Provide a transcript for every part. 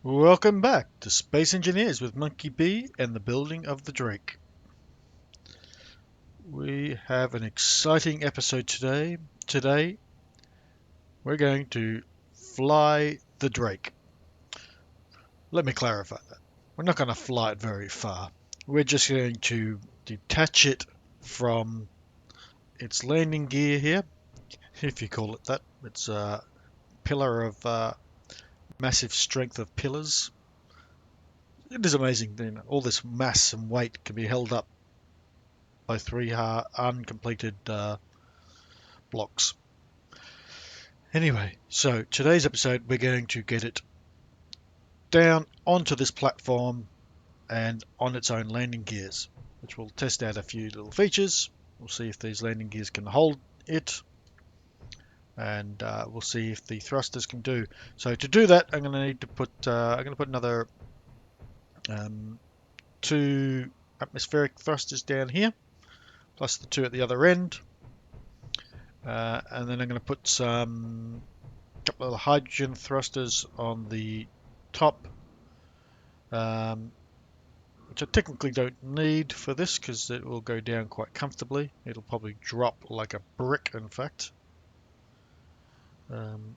Welcome back to Space Engineers with Monkeyb and the building of the Drake. We have an exciting episode today. Today, we're going to fly the Drake. Let me clarify that. We're not going to fly it very far. We're just going to detach it from its landing gear here, if you call it that. It's a pillar of massive strength of pillars. It is amazing, all this mass and weight can be held up by three uncompleted blocks. Anyway, so today's episode, we're going to get it down onto this platform and on its own landing gears, which will test out a few little features. We'll see if these landing gears can hold it, and we'll see if the thrusters can do. So to do that, I'm going to need to put another two atmospheric thrusters down here, plus the two at the other end. And then I'm going to put some couple of hydrogen thrusters on the top, which I technically don't need for this because it will go down quite comfortably. It'll probably drop like a brick, in fact. Um,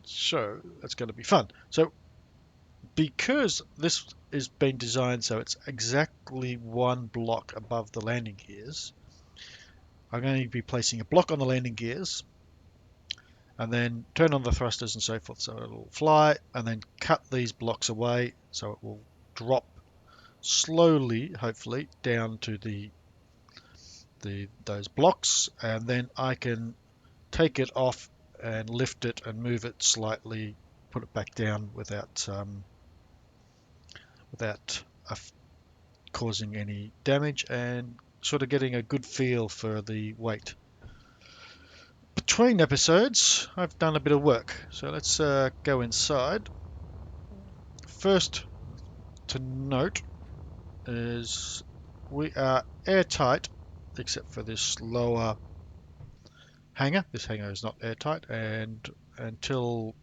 so that's going to be fun. So because this is being designed so it's exactly one block above the landing gears, I'm going to be placing a block on the landing gears and then turn on the thrusters and so forth so it'll fly, and then cut these blocks away so it will drop slowly, hopefully, down to those blocks, and then I can take it off and lift it and move it slightly, put it back down without causing any damage, and sort of getting a good feel for the weight. Between episodes, I've done a bit of work, so let's go inside. First to note is we are airtight except for this lower hangar. This hangar is not airtight, and until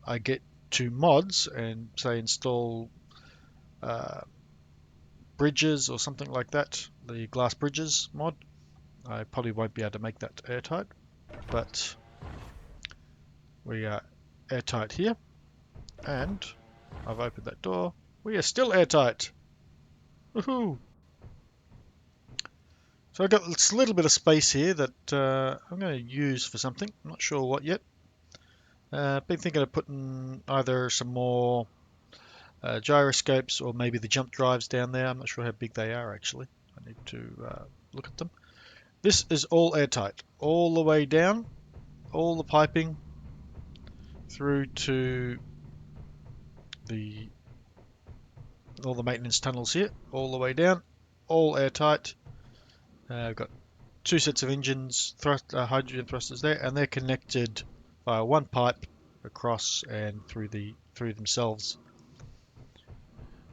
I get to mods and say install uh, bridges or something like that, the glass bridges mod, I probably won't be able to make that airtight, but we are airtight here, and I've opened that door. We are still airtight. Woohoo! So I've got this little bit of space here that I'm going to use for something. I'm not sure what yet. Been thinking of putting either some more gyroscopes or maybe the jump drives down there. I'm not sure how big they are actually. I need to look at them. This is all airtight, all the way down, all the piping through to the all the maintenance tunnels here, all the way down, all airtight. I've got two sets of engines, hydrogen thrusters there, and they're connected via one pipe across and through themselves.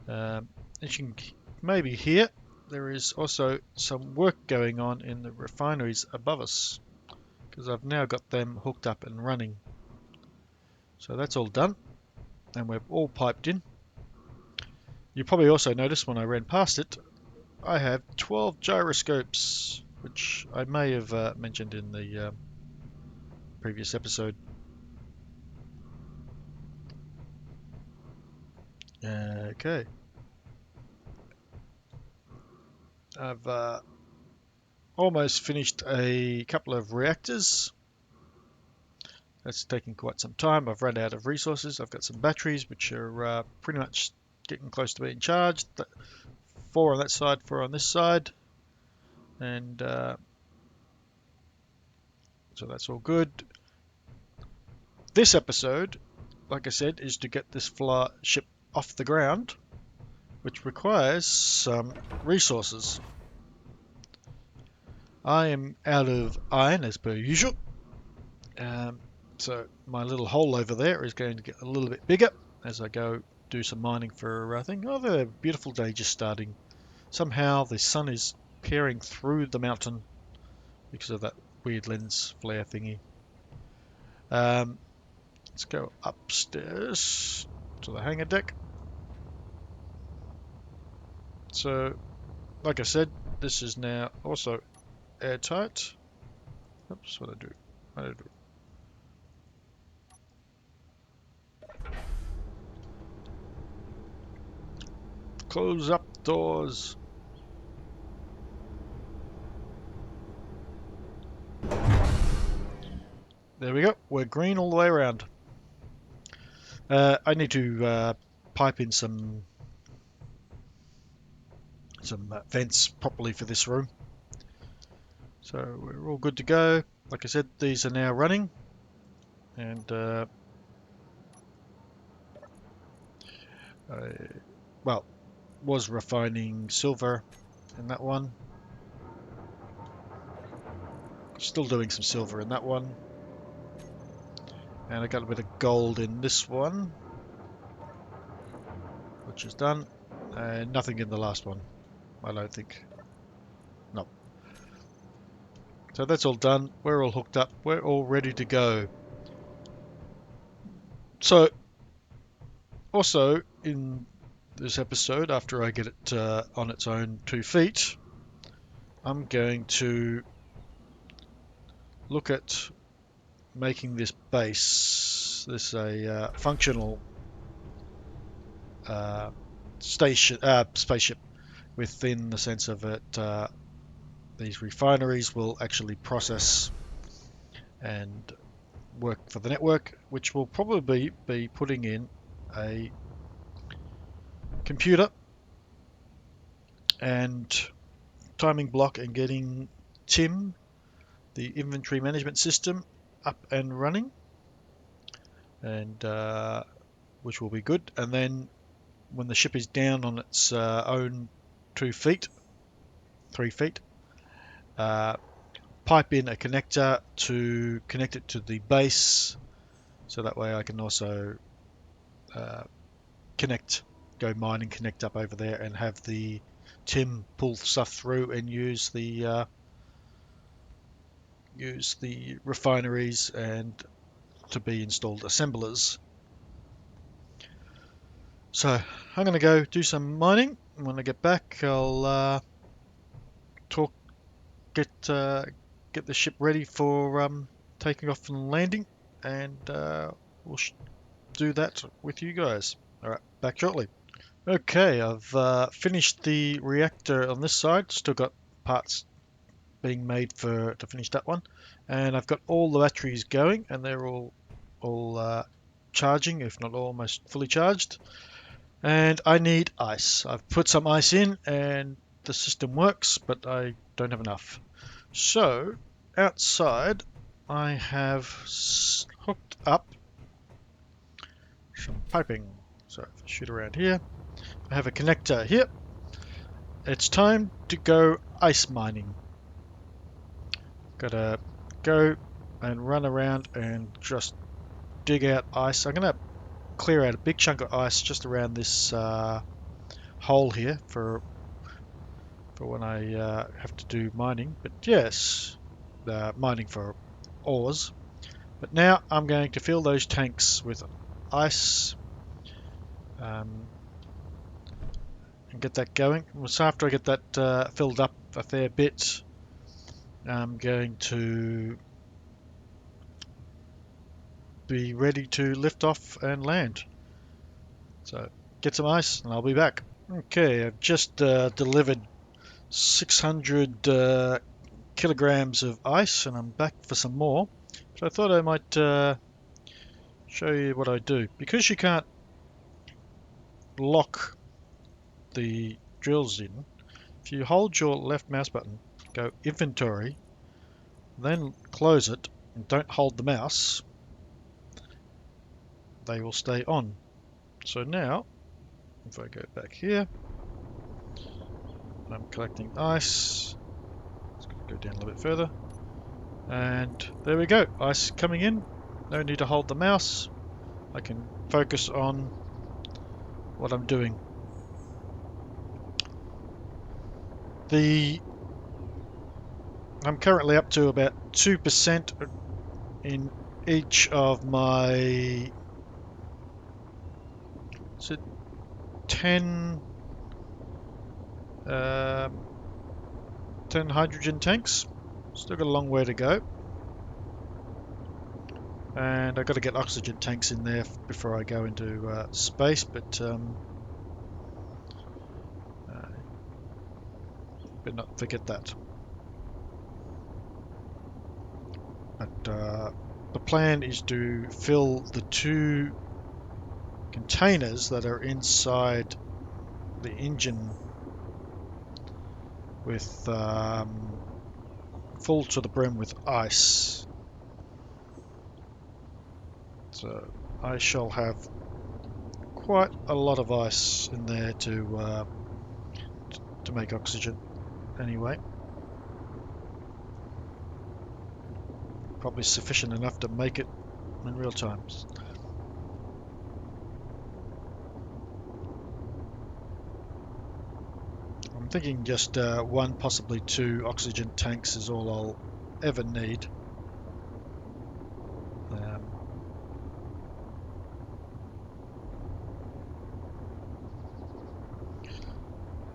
As you can maybe hear, there is also some work going on in the refineries above us, because I've now got them hooked up and running. So that's all done, and we're all piped in. You probably also noticed when I ran past it, I have 12 gyroscopes, which I may have mentioned in the previous episode. Okay. I've almost finished a couple of reactors. That's taking quite some time. I've run out of resources. I've got some batteries which are pretty much getting close to being charged. 4 on that side, 4 on this side. And so that's all good. This episode, like I said, is to get this ship off the ground, which requires some resources. I am out of iron as per usual. So my little hole over there is going to get a little bit bigger as I go do some mining for a thing. Oh, the beautiful day just starting. Somehow the sun is peering through the mountain because of that weird lens flare thingy. Let's go upstairs. to the hangar deck. So, like I said, this is now also airtight. Oops, what did I do? Close up doors. There we go. We're green all the way around. I need to pipe in some vents properly for this room. So we're all good to go. Like I said, these are now running, and I, well, was refining silver in that one. Still doing some silver in that one. And I got a bit of gold in this one, which is done. And nothing in the last one, I don't think. No. So that's all done. We're all hooked up. We're all ready to go. So, also in this episode, after I get it on its own 2 feet, I'm going to look at making this base, this a functional spaceship, within the sense of it. These refineries will actually process and work for the network, which will probably be putting in a computer and timing block and getting TIM, the inventory management system, up and running, and which will be good. And then when the ship is down on its own 2 feet, 3 feet, pipe in a connector to connect it to the base, so that way I can also go mine and connect up over there and have the TIM pull stuff through and use the refineries and to be installed assemblers. So I'm going to go do some mining. When I get back, I'll get the ship ready for taking off and landing, and we'll do that with you guys. All right, back shortly. Okay, I've finished the reactor on this side. Still got parts being made to finish that one, and I've got all the batteries going, and they're all charging, if not almost fully charged. And I need ice. I've put some ice in, and the system works, but I don't have enough. So outside, I have hooked up some piping. So if I shoot around here, I have a connector here. It's time to go ice mining. Gotta go and run around and just dig out ice. I'm gonna clear out a big chunk of ice just around this hole here for when I have to do mining. But yes, mining for ores. But now I'm going to fill those tanks with ice and get that going. So after I get that filled up a fair bit, I'm going to be ready to lift off and land. So get some ice and I'll be back. Okay, I've just delivered 600 kilograms of ice, and I'm back for some more. So I thought I might show you what I do. Because you can't lock the drills in, if you hold your left mouse button, go inventory, then close it, and don't hold the mouse, they will stay on. So now, if I go back here, I'm collecting ice. It's going to go down a little bit further. And there we go, ice coming in. No need to hold the mouse. I can focus on what I'm doing. I'm currently up to about 2% in each of my Is it 10, 10 hydrogen tanks? Still got a long way to go. And I've got to get oxygen tanks in there before I go into space, but better not forget that. But the plan is to fill the 2 containers that are inside the engine with full to the brim with ice. So I shall have quite a lot of ice in there to make oxygen anyway. Probably sufficient enough to make it in real time. I'm thinking just 1, possibly 2 oxygen tanks is all I'll ever need.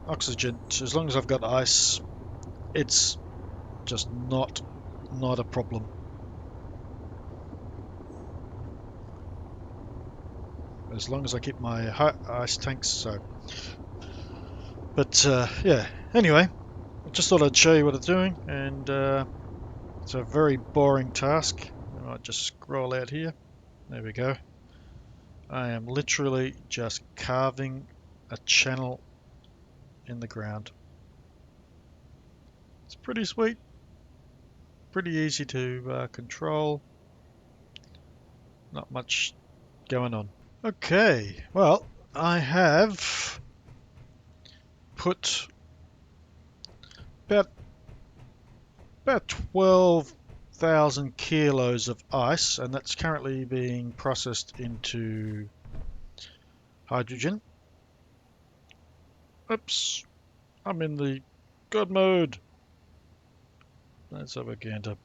Oxygen, as long as I've got ice, it's just not a problem. As long as I keep my ice tanks, so. But yeah, anyway, I just thought I'd show you what it's doing, and it's a very boring task. I might just scroll out here. There we go. I am literally just carving a channel in the ground. It's pretty sweet, pretty easy to control. Not much going on. Okay, well, I have put about 12,000 kilos of ice, and that's currently being processed into hydrogen. Oops, I'm in the God mode. Let's have a gander.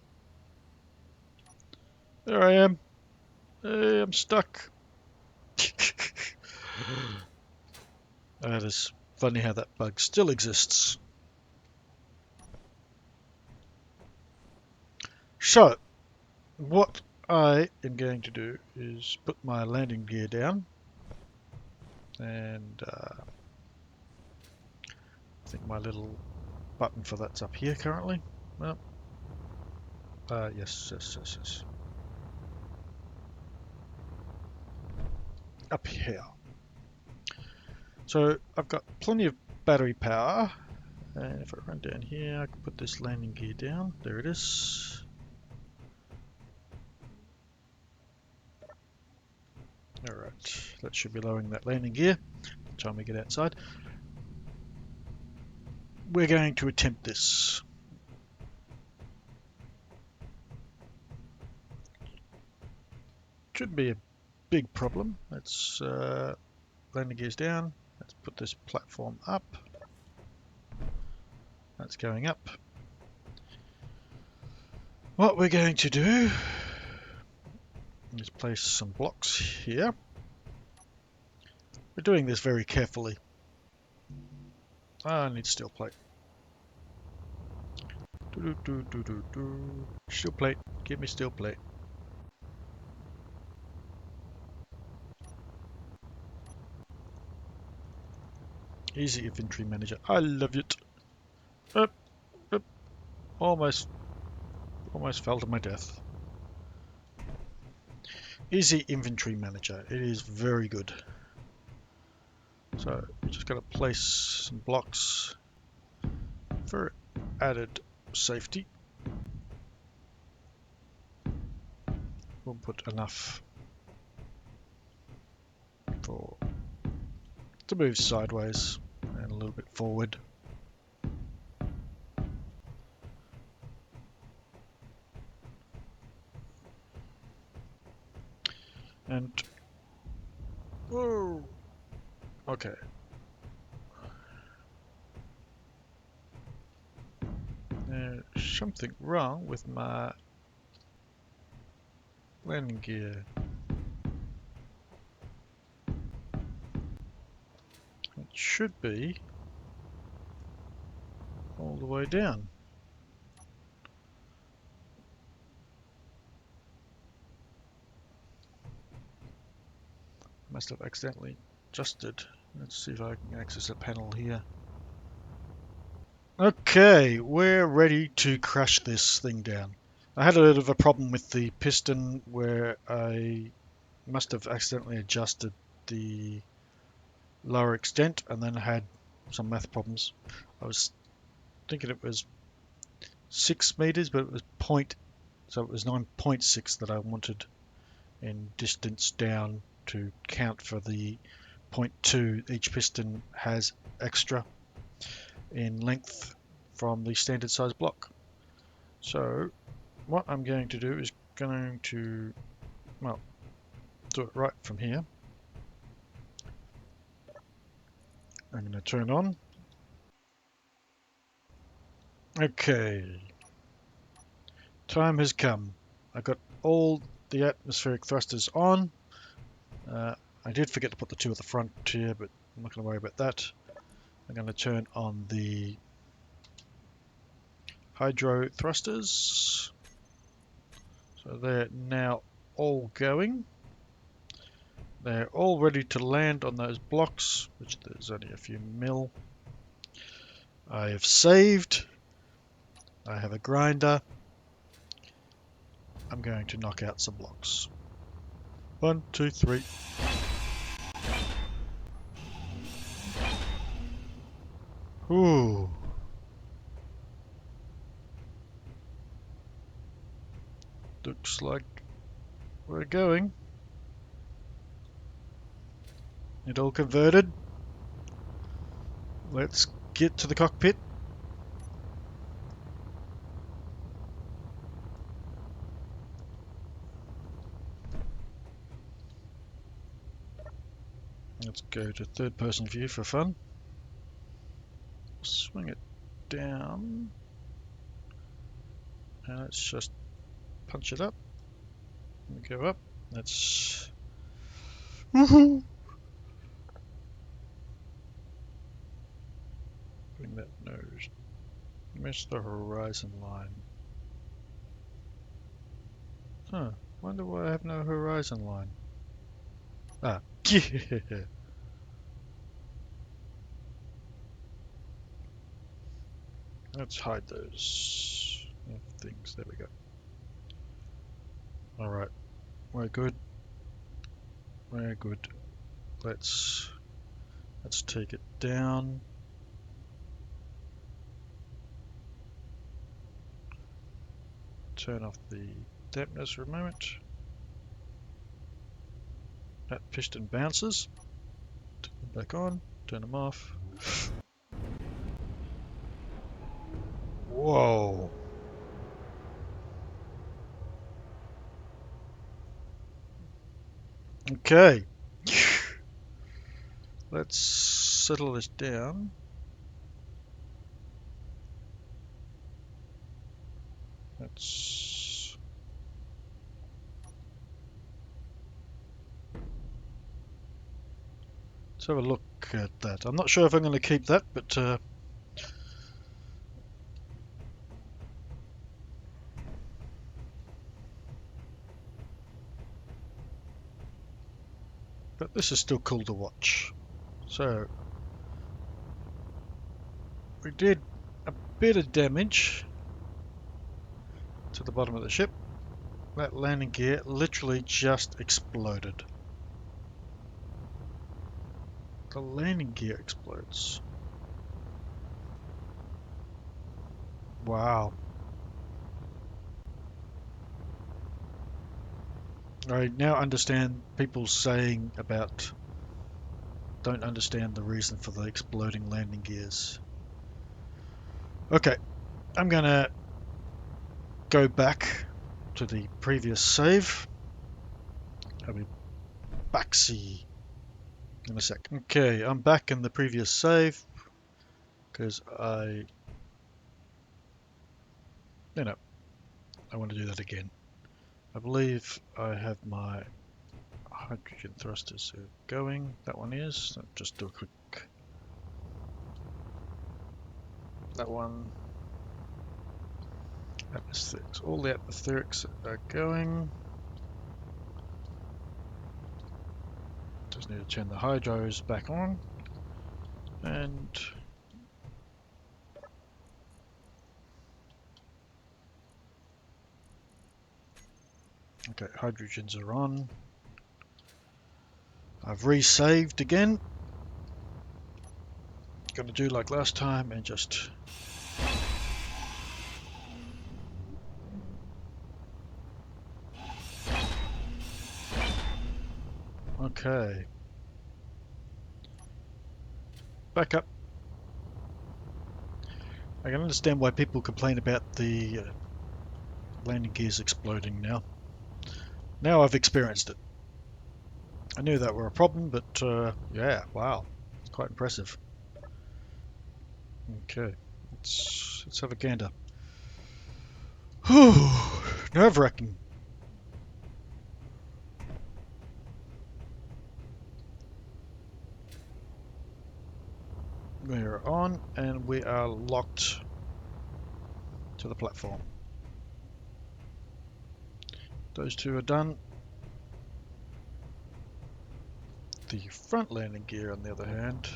There I am. Hey, I'm stuck. That is funny how that bug still exists. So, what I am going to do is put my landing gear down, and I think my little button for that's up here currently. Well, yes. Up here. So I've got plenty of battery power, and if I run down here, I can put this landing gear down. There it is. Alright, that should be lowering that landing gear by the time we get outside. We're going to attempt this. Shouldn't be a big problem. Let's landing gears down. Let's put this platform up. That's going up. What we're going to do is place some blocks here. We're doing this very carefully. I need steel plate. Steel plate. Give me steel plate. Easy infantry manager. I love it. Up, up. Almost fell to my death. Easy inventory manager. It is very good. So we just got to place some blocks for added safety. We'll put enough to move sideways and a little bit forward. And whoa, okay. There's something wrong with my landing gear. should be all the way down. Must have accidentally adjusted. Let's see if I can access a panel here. Okay, we're ready to crash this thing down. I had a bit of a problem with the piston where I must have accidentally adjusted the lower extent and then had some math problems. I was thinking it was 6 meters, but it was so it was 9.6 that I wanted in distance down to count for the 0.2 each piston has extra in length from the standard size block. So what I'm going to do is going to, well, do it right from here. I'm going to turn on. Okay, time has come. I got all the atmospheric thrusters on. I did forget to put the two at the front here, but I'm not going to worry about that. I'm going to turn on the hydro thrusters. So they're now all going. They're all ready to land on those blocks, which there's only a few mil. I have saved. I have a grinder. I'm going to knock out some blocks. 1, 2, 3. Ooh. Looks like we're going. It all converted. Let's get to the cockpit. Let's go to third person view for fun. Swing it down. And let's just punch it up. Let me go up. Let's... Woohoo! Bring that nose. Miss the horizon line. Huh. Wonder why I have no horizon line. Ah. Yeah. Let's hide those things. There we go. Alright. We're good. We're good. Let's take it down. Turn off the dampness for a moment. That piston bounces. Turn them back on. Turn them off. Whoa. Okay. Let's settle this down. Let's have a look at that. I'm not sure if I'm going to keep that, but this is still cool to watch. So we did a bit of damage to the bottom of the ship. That landing gear literally just exploded. The landing gear explodes. Wow. I now understand people saying about don't understand the reason for the exploding landing gears. Okay, I'm gonna go back to the previous save. I'll be backsy in a sec. Okay, I'm back in the previous save because I want to do that again. I believe I have my hydrogen thrusters going. That one is. I'll just do a quick that one. Atmospherics. All the atmospherics are going. Just need to turn the hydros back on. And okay, hydrogens are on. I've resaved again. Gonna do like last time and just okay. Back up. I can understand why people complain about the landing gears exploding now. Now I've experienced it. I knew that were a problem, but yeah, wow, it's quite impressive. Okay, let's have a gander. Whew, nerve-wracking. We're on and we are locked to the platform. Those two are done. The front landing gear, on the other hand,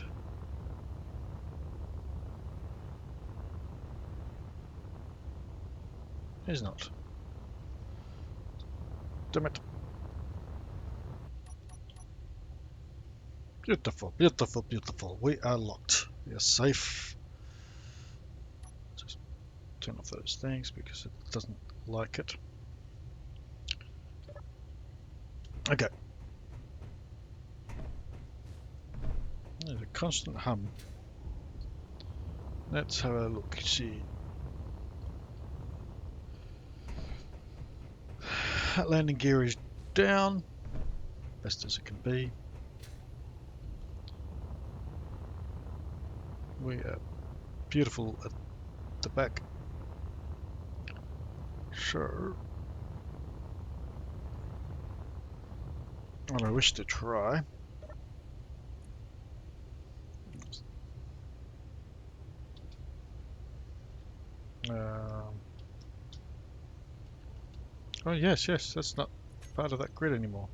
is not. Damn it. Beautiful, beautiful, beautiful. We are locked. We are safe. Just turn off those things because it doesn't like it. Okay. There's a constant hum. Let's have a look. See. That landing gear is down. Best as it can be. We are beautiful at the back. So, what I wish to try. Oh yes, that's not part of that grid anymore.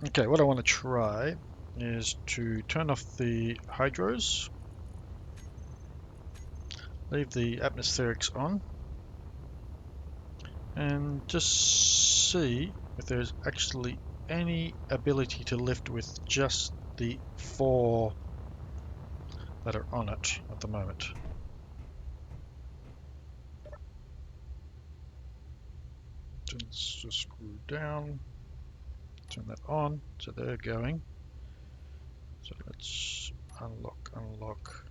Okay, what I want to try is to turn off the hydros, leave the atmospherics on, and just see if there's actually any ability to lift with just the 4 that are on it at the moment. Let's just screw down, turn that on, so they're going. So let's unlock, unlock,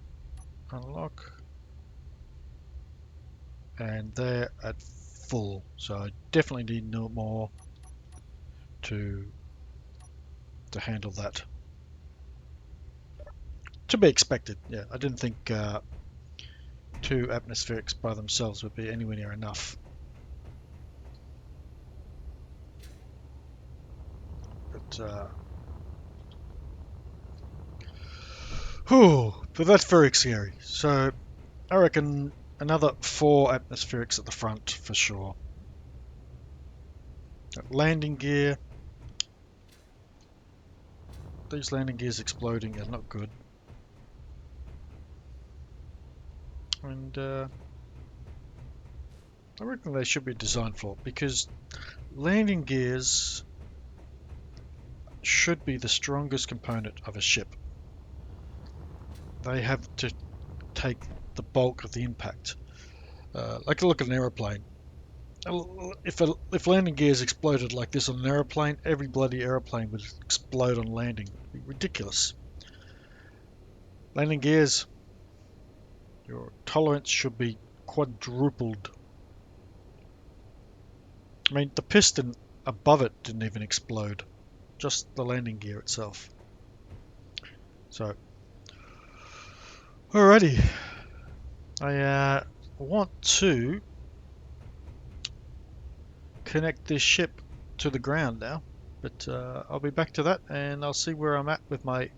unlock. And they're at full, so I definitely need no more to handle that. To be expected, yeah. I didn't think 2 atmospherics by themselves would be anywhere near enough. But but that's very scary. So I reckon another 4 atmospherics at the front for sure. That landing gear. These landing gears exploding is not good. And I reckon they should be designed for it, because landing gears should be the strongest component of a ship. They have to take the bulk of the impact. Like a look at an aeroplane. If landing gears exploded like this on an aeroplane, every bloody aeroplane would explode on landing. It'd be ridiculous. Landing gears, your tolerance should be quadrupled. I mean, the piston above it didn't even explode, just the landing gear itself. So, alrighty, I want to connect this ship to the ground now. But I'll be back to that, and I'll see where I'm at with my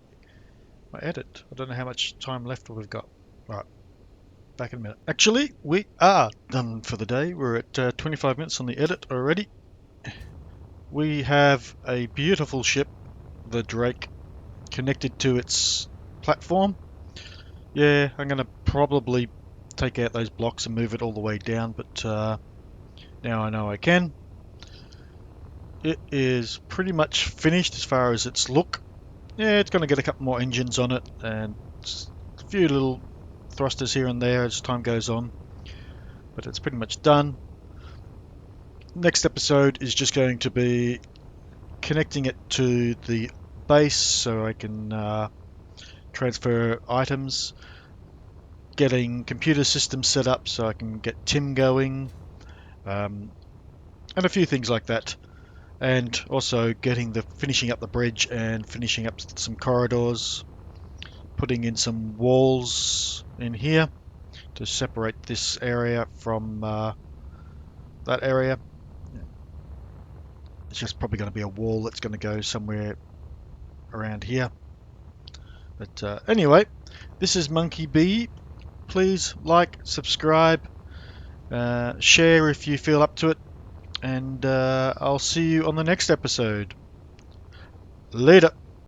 edit. I don't know how much time left we've got. All right, back in a minute. Actually, we are done for the day. We're at 25 minutes on the edit already. We have a beautiful ship, the Drake, connected to its platform. Yeah, I'm going to probably take out those blocks and move it all the way down, but now I know I can. It is pretty much finished as far as its look. Yeah, it's going to get a couple more engines on it and a few little thrusters here and there as time goes on, but it's pretty much done. Next episode is just going to be connecting it to the base so I can transfer items, getting computer systems set up so I can get Tim going, and a few things like that. And also finishing up the bridge and finishing up some corridors, putting in some walls in here to separate this area from that area. It's just probably going to be a wall that's going to go somewhere around here. But anyway, this is Monkeyb. Please like, subscribe, share if you feel up to it, and I'll see you on the next episode. Later.